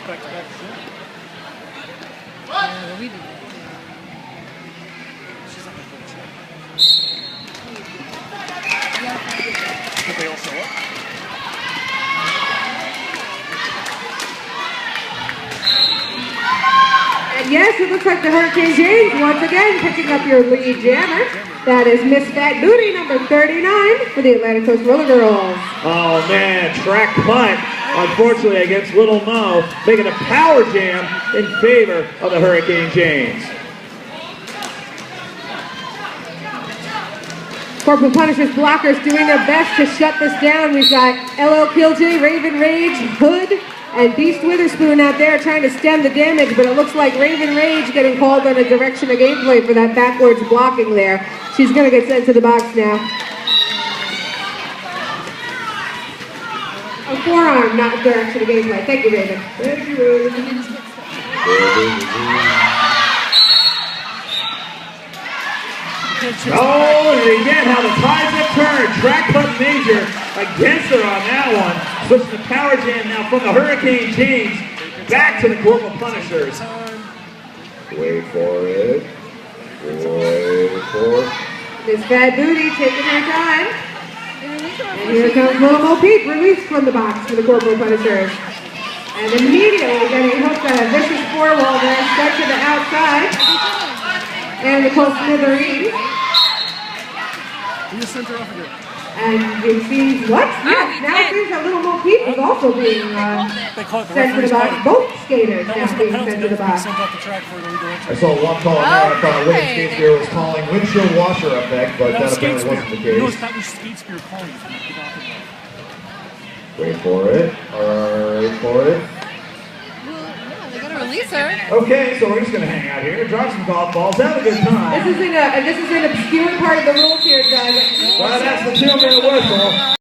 We do. They all show up. And yes, it looks like the Hurricane Janes once again picking up your lead jammer. That is Miss Fat Booty, number 39 for the Atlantic Coast Roller Girls. Oh man, track punt, unfortunately against Little Mo, making a power jam in favor of the Hurricane Janes. Corporal Punishers blockers doing their best to shut this down. We've got LL Killjoy, Raven Rage, Hood, and Beast Witherspoon out there trying to stem the damage, but it looks like Raven Rage getting called on a direction of gameplay for that backwards blocking there. She's going to get sent to the box now. A forearm, not direction of gameplay. Thank you, Raven. Thank you, Raven. Oh, and again, how the tides have turned. Track punt major against her on that one. Switching the power jam now from the Hurricane Janes back to the Corporal Punishers. Wait for it. Wait for it. Miss Bad Booty taking her time. And here comes Little Mo Peep, released from the box for the Corporal Punishers. And immediately getting hooked on a vicious four-wall there, stuck to the outside. And Nicole Smithereens. You just sent her off again. And it seems, what? Yes, now it seems that Little Mo Peep is also being sent to the box. Both skaters now being sent to the box. I saw one call there. I thought William Skatespear was calling windshield washer effect, but that apparently wasn't the case. No, that was Skatespear calling. Wait for it. Wait for it. Yeah, they gotta release her. Okay, so we're just gonna hang out here, drop some golf balls, have a good time. This is an obscure part of the rules here, Doug. Well, that's the 2-minute whistle.